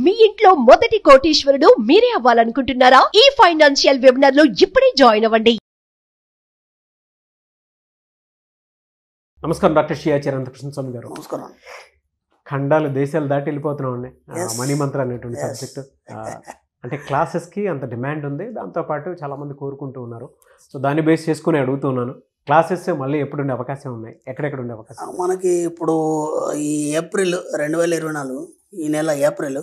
మీ ఇంట్లో మొదటి కోటీశ్వరుడు మీరే అవ్వాలనుకుంటున్నారా? ఈ ఫైనాన్షియల్ వెబినార్ లో ఇప్పుడే జాయిన్ అవ్వండి. నమస్కారం డాక్టర్ షియా చిరంతకృష్ణ స్వామి గారు. నమస్కారం. ఖండాలు దేశాలు దాటి వెళ్ళిపోతున్నామండి. మనీ మంత్ర అనేటువంటి సబ్జెక్టు అంటే క్లాసెస్కి అంత డిమాండ్ ఉంది, దాంతోపాటు చాలామంది కోరుకుంటూ ఉన్నారు. సో దాన్ని బేస్ చేసుకుని అడుగుతున్నాను, క్లాసెస్ మళ్ళీ ఎప్పుడు ఉండే అవకాశం ఉన్నాయి, ఎక్కడెక్కడ ఉండే అవకాశం? మనకి ఇప్పుడు ఈ ఏప్రిల్ 2024 ఈ నెల ఏప్రిల్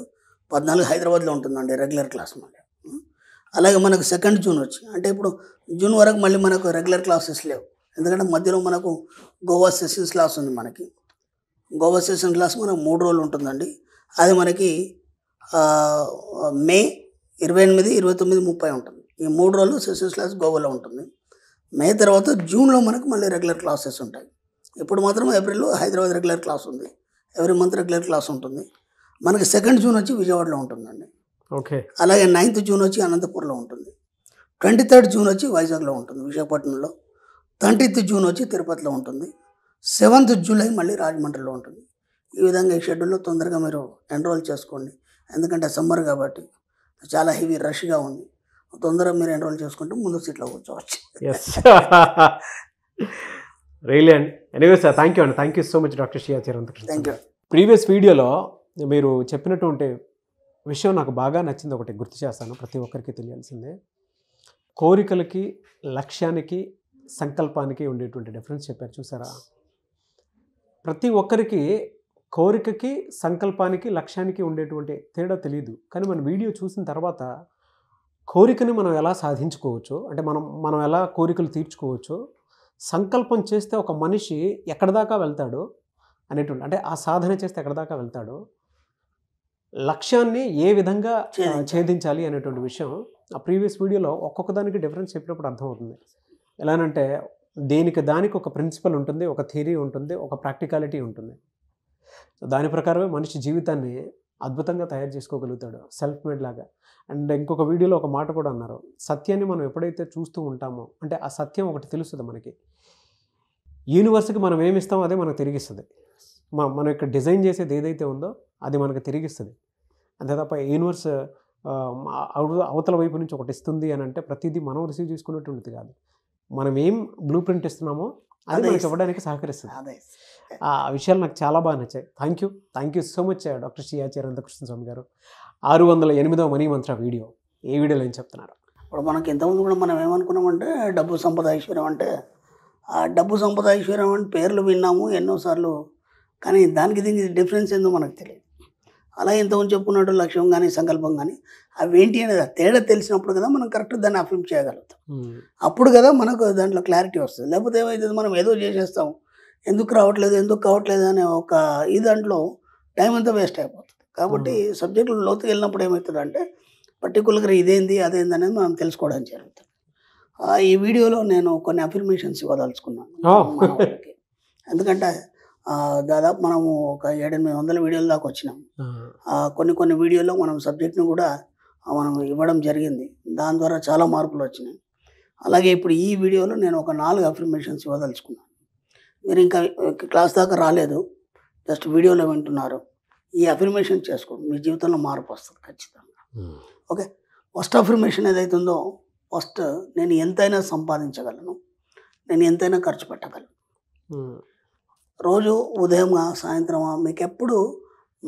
14 హైదరాబాద్లో ఉంటుందండి రెగ్యులర్ క్లాస్ మళ్ళీ. అలాగే మనకు 2 జూన్ వచ్చి, అంటే ఇప్పుడు జూన్ వరకు మళ్ళీ మనకు రెగ్యులర్ క్లాసెస్ లేవు. ఎందుకంటే మధ్యలో మనకు గోవా సెషన్స్ క్లాస్ ఉంది. మనకి గోవా సెషన్ క్లాస్ మనకు 3 రోజులు ఉంటుందండి. అది మనకి మే 28, 29, 30 ఉంటుంది. ఈ 3 రోజులు సెషన్స్ క్లాస్ గోవాలో ఉంటుంది. మే తర్వాత జూన్లో మనకు మళ్ళీ రెగ్యులర్ క్లాసెస్ ఉంటాయి. ఇప్పుడు మాత్రం ఏప్రిల్లో హైదరాబాద్ రెగ్యులర్ క్లాస్ ఉంది. ఎవ్రీ మంత్ రెగ్యులర్ క్లాస్ ఉంటుంది. మనకి 2 జూన్ వచ్చి విజయవాడలో ఉంటుందండి. ఓకే. అలాగే 9th జూన్ వచ్చి అనంతపూర్లో ఉంటుంది. 23rd జూన్ వచ్చి వైజాగ్లో ఉంటుంది, విశాఖపట్నంలో. 30th జూన్ వచ్చి తిరుపతిలో ఉంటుంది. 7th జూలై మళ్ళీ రాజమండ్రిలో ఉంటుంది. ఈ విధంగా ఈ షెడ్యూల్లో తొందరగా మీరు ఎన్రోల్ చేసుకోండి. ఎందుకంటే సమ్మర్ కాబట్టి చాలా హెవీ రష్గా ఉంది. తొందరగా మీరు ఎన్రోల్ చేసుకుంటే ముందు సీట్లో కూర్చోవచ్చు. Really and anyway sir, thank you అండి. Thank you so much doctor Shiya Chiranthakrishna. Thank you. Previous వీడియోలో మీరు చెప్పినటువంటి విషయం నాకు బాగా నచ్చింది, ఒకటి గుర్తు చేస్తాను, ప్రతి ఒక్కరికి తెలియాల్సిందే. కోరికలకి, లక్ష్యానికి, సంకల్పానికి ఉండేటువంటి డిఫరెన్స్ చెప్పారు, చూసారా? ప్రతి ఒక్కరికి కోరికకి, సంకల్పానికి, లక్ష్యానికి ఉండేటువంటి తేడా తెలియదు. కానీ మన వీడియో చూసిన తర్వాత కోరికని మనం ఎలా సాధించుకోవచ్చు, అంటే మనం ఎలా కోరికలు తీర్చుకోవచ్చు, సంకల్పం చేస్తే ఒక మనిషి ఎక్కడి దాకా వెళ్తాడు అనేటువంటి, అంటే ఆ సాధన చేస్తే ఎక్కడి దాకా వెళ్తాడు, లక్ష్యాన్ని ఏ విధంగా ఛేదించాలి అనేటువంటి విషయం ఆ ప్రీవియస్ వీడియోలో ఒక్కొక్క దానికి డిఫరెన్స్ చెప్పినప్పుడు అర్థమవుతుంది. ఎలానంటే దేనికి దానికి ఒక ప్రిన్సిపల్ ఉంటుంది, ఒక థియరీ ఉంటుంది, ఒక ప్రాక్టికాలిటీ ఉంటుంది. సో దాని ప్రకారమే మనిషి జీవితాన్ని అద్భుతంగా తయారు చేసుకోగలుగుతాడు, సెల్ఫ్ మేడ్ లాగా. అండ్ ఇంకొక వీడియోలో ఒక మాట కూడా అన్నారు, సత్యాన్ని మనం ఎప్పుడైతే చూస్తూ ఉంటామో, అంటే ఆ సత్యం ఒకటి తెలుస్తుంది మనకి, యూనివర్స్కి మనం ఏమి ఇస్తామో అదే మనకు తిరిగిస్తుంది. మన యొక్క డిజైన్ చేసేది ఏదైతే ఉందో అది మనకు తిరిగిస్తుంది. అంతే తప్ప యూనివర్స్ అవతల వైపు నుంచి ఒకటి ఇస్తుంది అని అంటే ప్రతిదీ మనం రిసీవ్ చేసుకున్నటువంటిది కాదు. మనం ఏం బ్లూ ప్రింట్ ఇస్తున్నామో అది మనకి ఇవ్వడానికి సహకరిస్తుంది. ఆ విషయాలు నాకు చాలా బాగా నచ్చాయి. Thank you so much doctor Shiya Chiranthakrishna Swamy గారు. 608వ మనీ మంత్ర వీడియో, ఏ వీడియోలో ఏం చెప్తున్నారు? ఇప్పుడు మనకి ఇంతకుముందు కూడా మనం ఏమనుకున్నామంటే డబ్బు సంపద ఐశ్వర్యం అంటే, ఆ డబ్బు సంపద ఐశ్వర్యం అంటే పేర్లు విన్నాము ఎన్నోసార్లు, కానీ దానికి దీనికి డిఫరెన్స్ ఏందో మనకు తెలియదు. అలా ఇంతకుముందు చెప్పుకున్నట్టు లక్ష్యం కానీ సంకల్పం కానీ అవి ఏంటి అనేది తేడా తెలిసినప్పుడు కదా మనం కరెక్ట్ దాన్ని అఫర్మ్ చేయగలుగుతాం. అప్పుడు కదా మనకు దాంట్లో క్లారిటీ వస్తుంది. లేకపోతే ఏమవుతుంది, మనం ఏదో చేసేస్తాం, ఎందుకు కావట్లేదు అనే ఒక ఈ దాంట్లో టైం అంతా వేస్ట్ అయిపోతుంది. కాబట్టి సబ్జెక్టులు లోతుకి వెళ్ళినప్పుడు ఏమవుతుంది అంటే పర్టికులర్గా ఇదేంది అదేంది అనేది మనం తెలుసుకోవడం జరుగుతుంది. ఈ వీడియోలో నేను కొన్ని అఫర్మేషన్స్ ఇవ్వదలుచుకున్నాను మన వాళ్ళకి. ఎందుకంటే దాదాపు మనము ఒక 700-800 వీడియోల దాకా వచ్చినాం. కొన్ని వీడియోలో మనం సబ్జెక్ట్ని కూడా మనం ఇవ్వడం జరిగింది, దాని ద్వారా చాలా మార్పులు వచ్చినాయి. అలాగే ఇప్పుడు ఈ వీడియోలో నేను ఒక 4 అఫర్మేషన్స్ ఇవ్వదలుచుకున్నాను. మీరు ఇంకా క్లాస్ దాకా రాలేదు, జస్ట్ వీడియోలో వింటున్నారు, ఈ అఫర్మేషన్ చేసుకోండి, మీ జీవితంలో మార్పు వస్తుంది ఖచ్చితంగా. ఓకే. ఫస్ట్ అఫర్మేషన్ ఏదైతే ఉందో, ఫస్ట్ నేను ఎంతైనా సంపాదించగలను, నేను ఎంతైనా ఖర్చు పెట్టగలను. రోజు ఉదయమా సాయంత్రమా మీకు ఎప్పుడు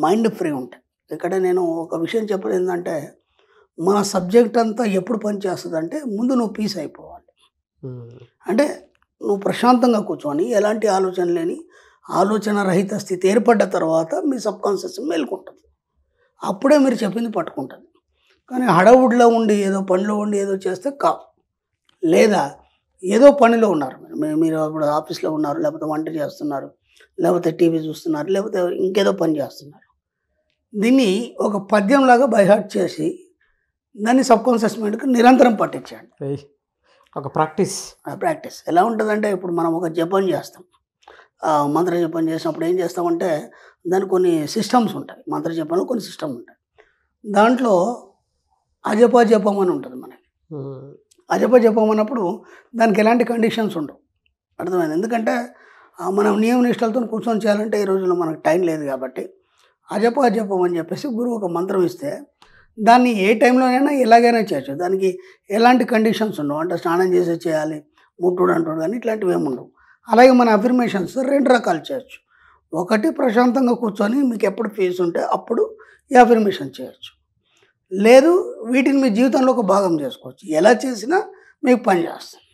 మైండ్ ఫ్రీ ఉంటుంది. ఇక్కడ నేను ఒక విషయం చెప్పేది ఏంటంటే, మన సబ్జెక్ట్ అంతా ఎప్పుడు పనిచేస్తుంది అంటే ముందు నువ్వు పీస్ అయిపోవాలి. అంటే నువ్వు ప్రశాంతంగా కూర్చొని ఎలాంటి ఆలోచన లేని ఆలోచన రహిత స్థితి ఏర్పడ్డ తర్వాత మీ సబ్కాన్షియస్ మేల్కొంటుంది. అప్పుడే మీరు చెప్పింది పట్టుకుంటుంది. కానీ హడావుడిలో ఉండి ఏదో పనిలో ఉండి ఏదో చేస్తే కాదు. లేదా ఏదో పనిలో ఉన్నారు, మీరు ఇప్పుడు ఆఫీస్లో ఉన్నారు, లేకపోతే వంట చేస్తున్నారు, లేకపోతే టీవీ చూస్తున్నారు, లేకపోతే ఇంకేదో పని చేస్తున్నారు. దీన్ని ఒక పద్యంలాగా బైహార్ట్ చేసి దాన్ని సబ్కాన్షియస్ మైండ్కి నిరంతరం పట్టించండి. ఒక ప్రాక్టీస్ ఎలా ఉంటుందంటే, ఇప్పుడు మనం ఒక జపం చేస్తాం, మంత్ర జపం చేసినప్పుడు ఏం చేస్తామంటే దానికి కొన్ని సిస్టమ్స్ ఉంటాయి. మంత్ర జపంలో కొన్ని సిస్టమ్ ఉంటాయి. దాంట్లో అజపజపం అని ఉంటుంది మనకి. అజపజపం అన్నప్పుడు దానికి ఎలాంటి కండిషన్స్ ఉండవు, అర్థమైంది. ఎందుకంటే మనం నియమ నిష్టలతో కూర్చొని చేయాలంటే ఈ రోజుల్లో మనకు టైం లేదు కాబట్టి అజపం అని చెప్పేసి గురువు ఒక మంత్రం ఇస్తే దాన్ని ఏ టైంలోనైనా ఎలాగైనా చేయొచ్చు. దానికి ఎలాంటి కండిషన్స్ ఉండవు. అంటే స్నానం చేసి చేయాలి, ముట్టుడు అంటుడు కానీ ఇట్లాంటివి ఏమి ఉండవు. అలాగే మన అఫర్మేషన్స్ 2 రకాలు చేయొచ్చు. ఒకటి ప్రశాంతంగా కూర్చొని మీకు ఎప్పుడు పీస్ ఉంటే అప్పుడు ఈ అఫర్మేషన్ చేయొచ్చు. లేదు వీటిని మీ జీవితంలో ఒక భాగం చేసుకోవచ్చు. ఎలా చేసినా మీకు పని చేస్తుంది.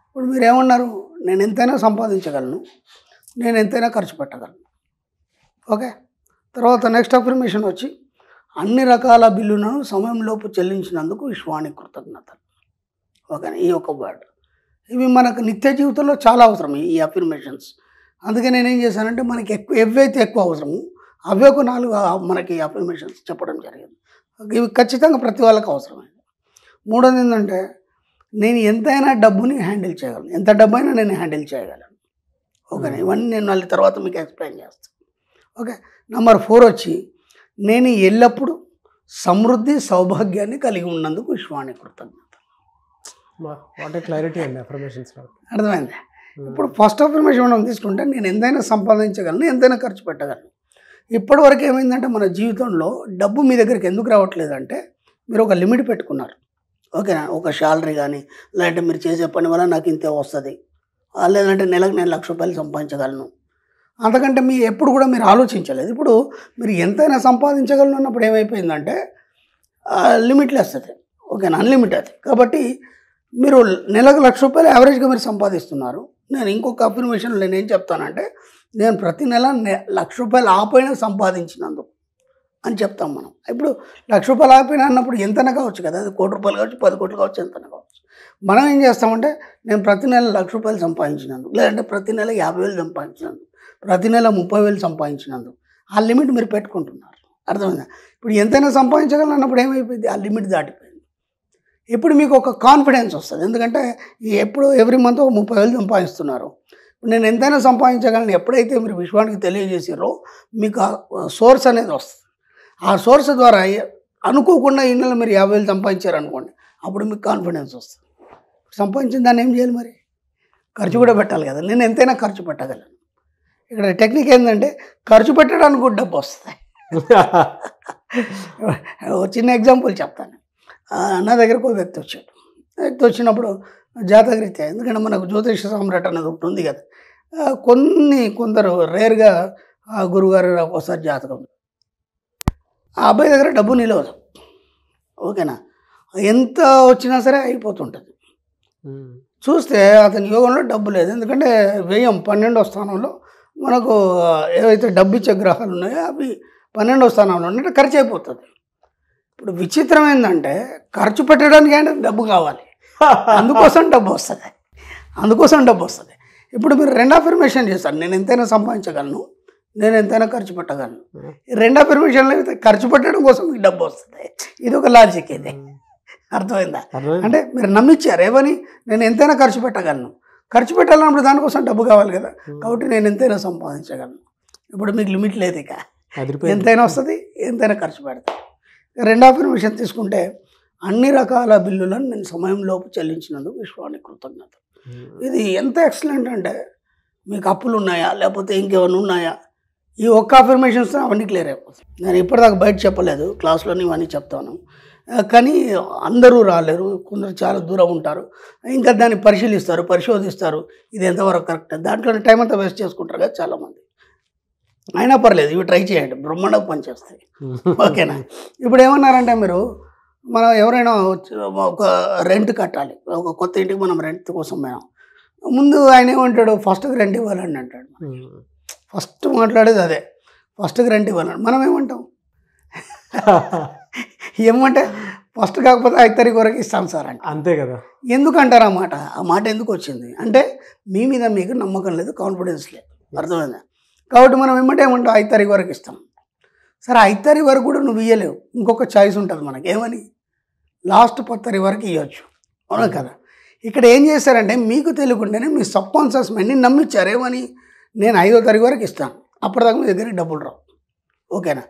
ఇప్పుడు మీరు ఏమన్నారు, నేను ఎంతైనా సంపాదించగలను, నేను ఎంతైనా ఖర్చు పెట్టగలను. ఓకే, తర్వాత నెక్స్ట్ అఫర్మేషన్ వచ్చి అన్ని రకాల బిల్లులను సమయంలోపు చెల్లించినందుకు విశ్వానికి కృతజ్ఞతలు. ఓకేనా, ఈ ఒక వర్డ్. ఇవి మనకు నిత్య జీవితంలో చాలా అవసరం ఈ అఫర్మేషన్స్. అందుకే నేనేం చేశానంటే మనకి ఏవైతే ఎక్కువ అవసరమో అవే ఒక 4 మనకి అఫర్మేషన్స్ చెప్పడం జరిగింది. ఇవి ఖచ్చితంగా ప్రతి వాళ్ళకి అవసరమైంది. మూడోది ఏంటంటే నేను ఎంతైనా డబ్బుని హ్యాండిల్ చేయగలను, ఎంత డబ్బు అయినా నేను హ్యాండిల్ చేయగలను. ఓకేనా, ఇవన్నీ నేను మళ్ళీ తర్వాత మీకు ఎక్స్ప్లెయిన్ చేస్తాను. ఓకే, నెంబర్ 4 వచ్చి నేను ఎల్లప్పుడూ సమృద్ధి సౌభాగ్యాన్ని కలిగి ఉన్నందుకు విశ్వానికి కృతజ్ఞత. వాట్ ఏ క్లారిటీ అండి అఫర్మేషన్స్. అర్థమైంది. ఇప్పుడు ఫస్ట్ అఫర్మేషన్ మనం తీసుకుంటే నేను ఎంతైనా సంపాదించగలను, ఎంతైనా ఖర్చు పెట్టగలను. ఇప్పటివరకు ఏమైందంటే మన జీవితంలో డబ్బు మీ దగ్గరికి ఎందుకు రావట్లేదంటే మీరు ఒక లిమిట్ పెట్టుకున్నారు. ఓకేనా, ఒక శాలరీ కానీ లేదంటే మీరు చేసే పని వల్ల నాకు ఇంతే వస్తుంది, లేదంటే నెలకు నేను ₹1,00,000 సంపాదించగలను. అంతకంటే మీ ఎప్పుడు కూడా మీరు ఆలోచించలేదు. ఇప్పుడు మీరు ఎంతైనా సంపాదించగలను అన్నప్పుడు ఏమైపోయిందంటే లిమిట్లెస్ అది. ఓకేనా, అన్లిమిటెడ్. కాబట్టి మీరు నెలకు ₹1,00,000 యావరేజ్గా మీరు సంపాదిస్తున్నారు. నేను ఇంకొక అఫర్మేషన్ నేనేం చెప్తానంటే నేను ప్రతి నెల ₹1,00,000 ఆపైనా సంపాదించినందుకు అని చెప్తాం మనం. ఇప్పుడు ₹1,00,000 ఆపైనా అన్నప్పుడు ఎంతైనా కావచ్చు కదా, అది ₹1,00,00,000 కావచ్చు, 10 కోట్లు కావచ్చు, ఎంతైనా కావచ్చు. మనం ఏం చేస్తామంటే నేను ప్రతి నెల ₹1,00,000 సంపాదించినందుకు, లేదంటే ప్రతి నెల 50,000 సంపాదించినందుకు, ప్రతి నెల 30,000 సంపాదించినందుకు ఆ లిమిట్ మీరు పెట్టుకుంటున్నారు. అర్థమైందా? ఇప్పుడు ఎంతైనా సంపాదించగలను అన్నప్పుడు ఏమైపోయింది, ఆ లిమిట్ దాటిపోయింది. ఇప్పుడు మీకు ఒక కాన్ఫిడెన్స్ వస్తుంది. ఎందుకంటే ఎప్పుడు ఎవ్రీ మంత్ 30,000 సంపాదిస్తున్నారు. నేను ఎంతైనా సంపాదించగలను ఎప్పుడైతే మీరు విశ్వానికి తెలియజేసారో మీకు ఆ సోర్స్ అనేది వస్తుంది. ఆ సోర్స్ ద్వారా అనుకోకుండా ఈ నెల మీరు 50,000 సంపాదించారు అనుకోండి, అప్పుడు మీకు కాన్ఫిడెన్స్ వస్తుంది. సంపాదించిన దాన్ని ఏం చేయాలి, మరి ఖర్చు కూడా పెట్టాలి కదా. నేను ఎంతైనా ఖర్చు పెట్టగలను. ఇక్కడ టెక్నిక్ ఏంటంటే ఖర్చు పెట్టడానికి కూడా డబ్బు వస్తుంది. చిన్న ఎగ్జాంపుల్ చెప్తాను. నా దగ్గరకు ఒక వ్యక్తి వచ్చాడు. వ్యక్తి వచ్చినప్పుడు జాతకరీత్యా, ఎందుకంటే మనకు జ్యోతిష సామ్రాట్ అనేది ఒకటి ఉంది కదా, కొందరు రేర్గా ఆ గురుగారు ఒకసారి జాతకం, ఆ అబ్బాయి దగ్గర డబ్బు నిలవదు. ఓకేనా, ఎంత వచ్చినా సరే అయిపోతుంటుంది. చూస్తే అతని యోగంలో డబ్బు లేదు. ఎందుకంటే వ్యయం 12వ స్థానంలో మనకు ఏవైతే డబ్బు ఇచ్చే గ్రహాలు ఉన్నాయో అవి 12వ స్థానంలో ఉన్నట్టు ఖర్చు అయిపోతుంది. ఇప్పుడు విచిత్రం ఏంటంటే ఖర్చు పెట్టడానికి అంటే డబ్బు కావాలి, అందుకోసం డబ్బు వస్తుంది. ఇప్పుడు మీరు 2 అఫర్మేషన్ చేస్తారు, నేను ఎంతైనా సంపాదించగలను, నేను ఎంతైనా ఖర్చు పెట్టగలను. ఈ 2 అఫర్మేషన్లు అయితే ఖర్చు పెట్టడం కోసం మీకు డబ్బు వస్తుంది. ఇది ఒక లాజిక్. ఇది అర్థమైందా? అంటే మీరు నమ్మించారు ఏమని, నేను ఎంతైనా ఖర్చు పెట్టగలను. ఖర్చు పెట్టాలన్నప్పుడు దానికోసం డబ్బు కావాలి కదా, కాబట్టి నేను ఎంతైనా సంపాదించగలను. ఇప్పుడు మీకు లిమిట్ లేదు, ఇక ఎంతైనా వస్తుంది, ఎంతైనా ఖర్చు పెడతాను. 2 అఫర్మేషన్ తీసుకుంటే అన్ని రకాల బిల్లులను నేను సమయంలోపు చెల్లించినందుకు విశ్వానికి కృతజ్ఞత. ఇది ఎంత ఎక్సలెంట్ అంటే మీకు అప్పులు ఉన్నాయా లేకపోతే ఇంకేమైనా ఉన్నాయా, ఈ ఒక్క అఫర్మేషన్స్ అవన్నీ క్లియర్ అయిపోతాయి. నేను ఇప్పటిదాకా బయట చెప్పలేదు, క్లాస్లోని ఇవన్నీ చెప్తాను. కానీ అందరూ రాలేరు, కొందరు చాలా దూరం ఉంటారు, ఇంకా దాన్ని పరిశోధిస్తారు ఇది ఎంతవరకు కరెక్ట్. దాంట్లో టైం అంతా వేస్ట్ చేసుకుంటారు కదా చాలామంది. అయినా పర్లేదు, ఇవి ట్రై చేయండి, బ్రహ్మాండంగా పనిచేస్తాయి. ఓకేనా? ఇప్పుడు ఏమన్నారంటే మీరు, మనం ఎవరైనా ఒక రెంట్ కట్టాలి, ఒక కొత్త ఇంటికి మనం రెంట్ కోసం పోయాం. ముందు ఆయన ఏమంటాడు, ఫస్ట్కి రెంట్ ఇవ్వాలని అంటాడు. ఫస్ట్ మాట్లాడేది అదే, ఫస్ట్కి రెంట్ ఇవ్వాలని. మనం ఏమంటాం, ఏమంటే ఫస్ట్ కాకపోతే 5 తారీఖు వరకు ఇస్తాం సార్ అంటే. అంతే కదా. ఎందుకు అంటారు ఆ మాట ఎందుకు వచ్చింది అంటే మీ మీద మీకు నమ్మకం లేదు, కాన్ఫిడెన్స్ లేదు. అర్థమైందా? కాబట్టి మనం ఏమంటాం 5 తారీఖు వరకు ఇస్తాం. సరే 5 తారీఖు వరకు కూడా నువ్వు ఇవ్వలేవు, ఇంకొక చాయిస్ ఉంటుంది మనకి, ఏమని, లాస్ట్ 10 తారీఖు వరకు ఇవ్వచ్చు. అవునా కదా? ఇక్కడ ఏం చేశారంటే మీకు తెలియకుండానే మీ సబ్ కాన్షియస్ మైండ్ని నమ్మించారు. ఏమని, నేను 5వ తారీఖు వరకు ఇస్తాను, అప్పటిదాకా మీ దగ్గరికి డబ్బులు రావు. ఓకేనా?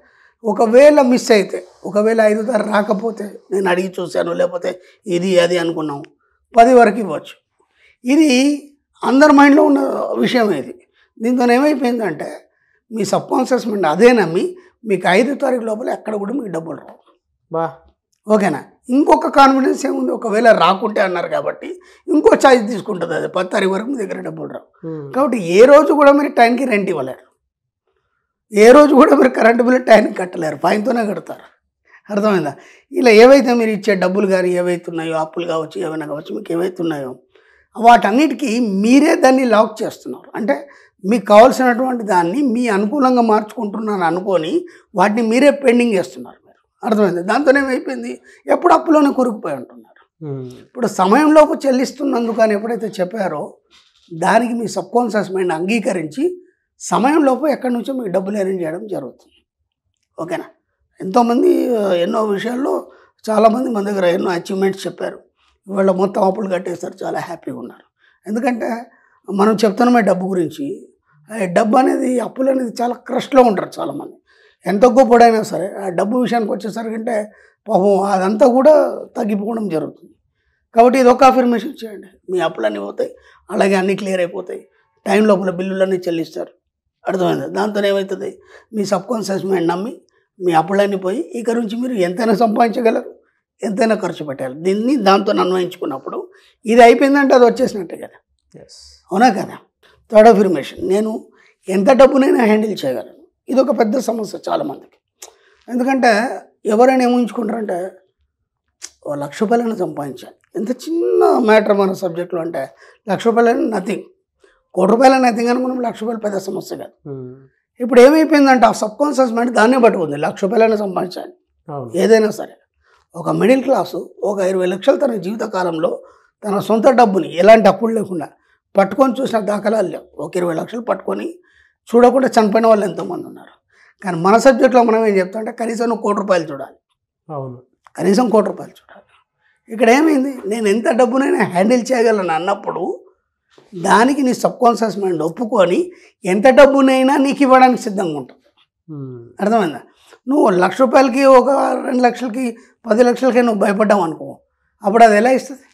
ఒకవేళ మిస్ అయితే, ఒకవేళ 5వ తారీఖు రాకపోతే, నేను అడిగి చూశాను లేకపోతే ఇది అది అనుకున్నాం, 10 వరకు ఇవ్వచ్చు. ఇది అందరి మైండ్లో ఉన్న విషయం. ఇది దీంతో ఏమైపోయిందంటే మీ సబ్ కాన్షియస్ మైండ్ అదే నమ్మి మీకు 5వ తారీఖు లోపల ఎక్కడ కూడా మీకు డబ్బులు రావు. బా ఓకేనా? ఇంకొక కాన్ఫిడెన్స్ ఏముంది, ఒకవేళ రాకుంటే అన్నారు కాబట్టి ఇంకో ఛాయిస్ తీసుకుంటుంది. అది 10 తారీఖు వరకు మీ దగ్గర డబ్బులు రావు. కాబట్టి ఏ రోజు కూడా మీరు టైంకి రెంట్ ఇవ్వలేరు, ఏ రోజు కూడా మీరు కరెంటు బిల్లు టైంకి కట్టలేరు, ఫైన్తోనే కడతారు. అర్థమైందా? ఇలా ఏవైతే మీరు ఇచ్చే డబ్బులు కానీ ఏవైతే ఉన్నాయో, అప్పులు కావచ్చు ఏమైనా కావచ్చు, మీకు ఏవైతే ఉన్నాయో వాటన్నిటికీ మీరే దాన్ని లాక్ చేస్తున్నారు. అంటే మీకు కావాల్సినటువంటి దాన్ని మీ అనుకూలంగా మార్చుకుంటున్నాను అనుకొని వాటిని మీరే పెండింగ్ చేస్తున్నారు మీరు. అర్థమైంది? దాంతోనే ఏమైపోయింది, ఎప్పుడు అప్పులోనే కూరుకుపోయి ఉంటున్నారు. ఇప్పుడు సమయంలోపు చెల్లిస్తున్నందుకు అని ఎప్పుడైతే చెప్పారో దానికి మీ సబ్కాన్షియస్ మైండ్ అంగీకరించి సమయంలోపు ఎక్కడి నుంచో మీకు డబ్బులు అరేంజ్ చేయడం జరుగుతుంది. ఓకేనా? ఎంతోమంది ఎన్నో విషయాల్లో చాలామంది మన దగ్గర ఎన్నో అచీవ్మెంట్స్ చెప్పారు. ఇవాళ మొత్తం అప్పులు కట్టేస్తారు, చాలా హ్యాపీగా ఉన్నారు. ఎందుకంటే మనం చెప్తున్నామే డబ్బు గురించి. డబ్బు అనేది, అప్పులు అనేది చాలా క్రష్లో ఉంటారు చాలామంది. ఎంత గొప్పడైనా సరే ఆ డబ్బు విషయానికి వచ్చేసరికి అంటే పాపం అదంతా కూడా తగ్గిపోవడం జరుగుతుంది. కాబట్టి ఇది ఒక అఫర్మేషన్ చేయండి, మీ అప్పులన్నీ పోతాయి, అలాగే అన్నీ క్లియర్ అయిపోతాయి, టైం లోపల బిల్లులన్నీ చెల్లిస్తారు. అర్థమైంది? దాంతో ఏమవుతుంది, మీ సబ్కాన్షియస్ మైండ్ నమ్మి మీ అప్పులన్నీ పోయి ఇక నుంచి మీరు ఎంతైనా సంపాదించగలరు, ఎంతైనా ఖర్చు పెట్టాలి. దీన్ని దాంతో అన్వయించుకున్నప్పుడు ఇది అయిపోయిందంటే అది వచ్చేసినట్టే కదా. అవునా కదా? థర్డ్ అఫర్మేషన్, నేను ఎంత డబ్బునైనా హ్యాండిల్ చేయగలను. ఇది ఒక పెద్ద సమస్య చాలామందికి. ఎందుకంటే ఎవరైనా ఏముంచుకుంటారంటే ₹1,00,000 సంపాదించాలి. ఎంత చిన్న మ్యాటర్ మన సబ్జెక్టులో అంటే ₹1,00,000 నథింగ్, ₹1,00,00,000 నథింగ్ అనుకున్నాం, ₹1,00,000 పెద్ద సమస్య కాదు. ఇప్పుడు ఏమైపోయిందంటే ఆ సబ్కాన్షియస్ మైండ్ దాన్నే పట్టుకుంది, ₹1,00,000 సంపాదించాలి ఏదైనా సరే. ఒక మిడిల్ క్లాసు ఒక 20 లక్షలు తన జీవితకాలంలో తన సొంత డబ్బుని ఎలాంటి అప్పులు లేకుండా పట్టుకొని చూసిన దాఖలాలు లేవు. ఒక 20 లక్షలు పట్టుకొని చూడకుండా చనిపోయిన వాళ్ళు ఎంతోమంది ఉన్నారు. కానీ మన సబ్జెక్ట్లో మనం ఏం చెప్తామంటే కనీసం ₹1,00,00,000 చూడాలి. అవును, కనీసం ₹1,00,00,000 చూడాలి. ఇక్కడ ఏమైంది, నేను ఎంత డబ్బునైనా హ్యాండిల్ చేయగలను అన్నప్పుడు దానికి నీ సబ్కాన్షియస్ మైండ్ ఒప్పుకొని ఎంత డబ్బునైనా నీకు ఇవ్వడానికి సిద్ధంగా ఉంటుంది. అర్థమైందా? నువ్వు ₹1,00,000కి ఒక 2 లక్షలకి 10 లక్షలకి నువ్వు భయపడ్డావు అనుకో, అప్పుడు అది ఎలా ఇస్తుంది?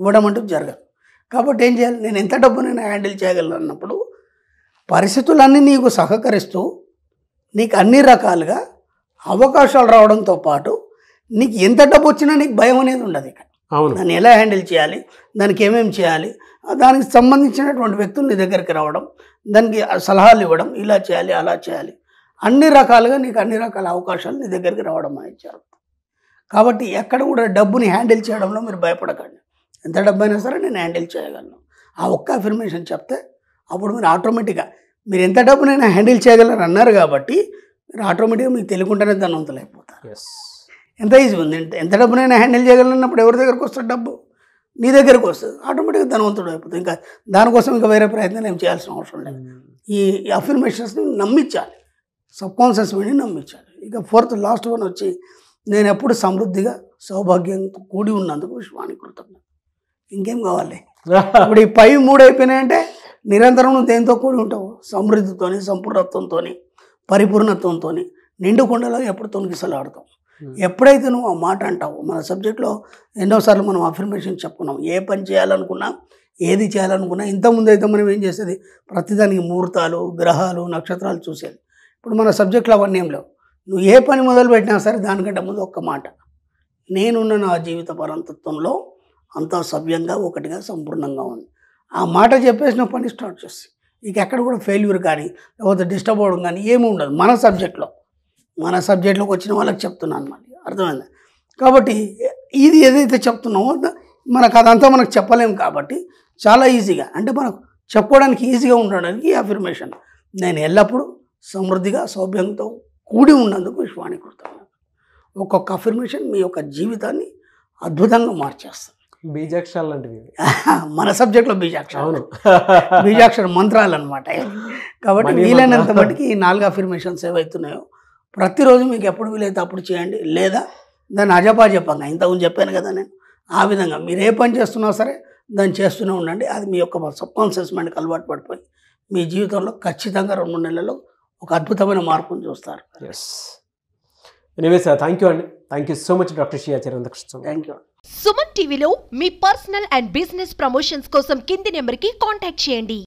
ఇవ్వడం అంటూ జరగదు. కాబట్టి ఏం చేయాలి, నేను ఎంత డబ్బునైనా హ్యాండిల్ చేయగలను అన్నప్పుడు పరిస్థితులన్నీ నీకు సహకరిస్తూ నీకు అన్ని రకాలుగా అవకాశాలు రావడంతో పాటు నీకు ఎంత డబ్బు వచ్చినా నీకు భయం అనేది ఉండదు. ఇక్కడ దాన్ని ఎలా హ్యాండిల్ చేయాలి, దానికి ఏమేమి చేయాలి, దానికి సంబంధించినటువంటి వ్యక్తులు నీ దగ్గరికి రావడం, దానికి సలహాలు ఇవ్వడం, ఇలా చేయాలి అలా చేయాలి, అన్ని రకాలుగా నీకు అన్ని రకాల అవకాశాలు నీ దగ్గరికి రావడం అనేది జరుగుతుంది. కాబట్టి ఎక్కడ కూడా డబ్బుని హ్యాండిల్ చేయడంలో మీరు భయపడకండి. ఎంత డబ్బు అయినా సరే నేను హ్యాండిల్ చేయగలను, ఆ ఒక్క అఫర్మేషన్ చెప్తే అప్పుడు మీరు ఆటోమేటిక్గా మీరు ఎంత డబ్బునైనా హ్యాండిల్ చేయగలరు అన్నారు కాబట్టి మీరు ఆటోమేటిక్గా మీకు తెలియకుండానే ధనవంతులు అయిపోతారు. ఎంత ఈజీ ఉంది, ఎంత డబ్బునైనా హ్యాండిల్ చేయగలన్నప్పుడు ఎవరి దగ్గరకు వస్తుంది, డబ్బు నీ దగ్గరకు వస్తుంది, ఆటోమేటిక్గా ధనవంతుడు అయిపోతుంది. ఇంకా దానికోసం ఇంకా వేరే ప్రయత్నం ఏం చేయాల్సిన అవసరం లేదు. ఈ అఫర్మేషన్స్ని నమ్మించాలి, సబ్కాన్షియస్ మైండ్ని నమ్మించాలి. ఇక ఫోర్త్ లాస్ట్ వన్ వచ్చి, నేను ఎప్పుడు సమృద్ధిగా సౌభాగ్యంతో కూడి ఉన్నందుకు విశ్వానికి కృతజ్ఞత. ఇంకేం కావాలి? ఇప్పుడు ఈ పై 3 అయిపోయినాయంటే నిరంతరం నువ్వు దేంతో కూడి ఉంటావు, సమృద్ధితోని, సంపూర్ణత్వంతో, పరిపూర్ణత్వంతో, నిండు కొండలో ఎప్పుడు తొలగిసలాడతావు. ఎప్పుడైతే నువ్వు ఆ మాట అంటావు, మన సబ్జెక్ట్లో ఎన్నోసార్లు మనం అఫర్మేషన్ చెప్పుకున్నాం, ఏ పని చేయాలనుకున్నా ఏది చేయాలనుకున్నా ఇంతకుముందు అయితే మనం ఏం చేసేది, ప్రతిదానికి ముహూర్తాలు, గ్రహాలు, నక్షత్రాలు చూసేది. ఇప్పుడు మన సబ్జెక్ట్లో అవన్నీ ఏం లేవు. నువ్వు ఏ పని మొదలు పెట్టినా సరే దానికంటే ముందు ఒక్క మాట, నేనున్న నా జీవిత పరంతత్వంలో అంతా సవ్యంగా ఒకటిగా సంపూర్ణంగా ఉంది. ఆ మాట చెప్పేసి నువ్వు పని స్టార్ట్ చేసి ఇక ఎక్కడ కూడా ఫెయిల్యూర్ కానీ లేకపోతే డిస్టర్బ్ అవ్వడం కానీ ఏమీ ఉండదు. మన సబ్జెక్ట్లోకి వచ్చిన వాళ్ళకి చెప్తున్నాను మళ్ళీ, అర్థమైంది? కాబట్టి ఇది ఏదైతే చెప్తున్నామో మనకు అదంతా మనకు చెప్పలేము కాబట్టి చాలా ఈజీగా, అంటే మనకు చెప్పుకోవడానికి ఈజీగా ఉండడానికి ఈ అఫర్మేషన్, నేను ఎల్లప్పుడూ సమృద్ధిగా సౌభ్యంతో కూడి ఉన్నందుకు విశ్వానికి కృతజ్ఞత. ఒక్కొక్క అఫర్మేషన్ మీ యొక్క జీవితాన్ని అద్భుతంగా మార్చేస్తుంది. బీజాక్షరాలు లాంటివి మన సబ్జెక్ట్లో బీజాక్షర మంత్రాలు అనమాట. కాబట్టి వీలైనంత మటుకి ఈ 4 అఫర్మేషన్స్ ఏవైతున్నాయో ప్రతిరోజు మీకు ఎప్పుడు వీలైతే అప్పుడు చేయండి, లేదా దాన్ని అజపాజపంగా ఇంతకుముందు చెప్పాను కదా నేను, ఆ విధంగా మీరు ఏ పని చేస్తున్నా సరే దాన్ని చేస్తూనే ఉండండి. అది మీ యొక్క సబ్కాన్షియస్ మైండ్కి అలవాటు పడిపోయి మీ జీవితంలో ఖచ్చితంగా 2-3 నెలల్లో ఒక అద్భుతమైన మార్పును చూస్తారు. ఎనీవే సార్, థ్యాంక్ యూ అండి. Thank you so much doctor Shri Charanakrishna. Thank you. Suman టీవీలో మీ పర్సనల్ అండ్ బిజినెస్ ప్రమోషన్స్ కోసం కింది నెంబర్కి కాంటాక్ట్ చేయండి.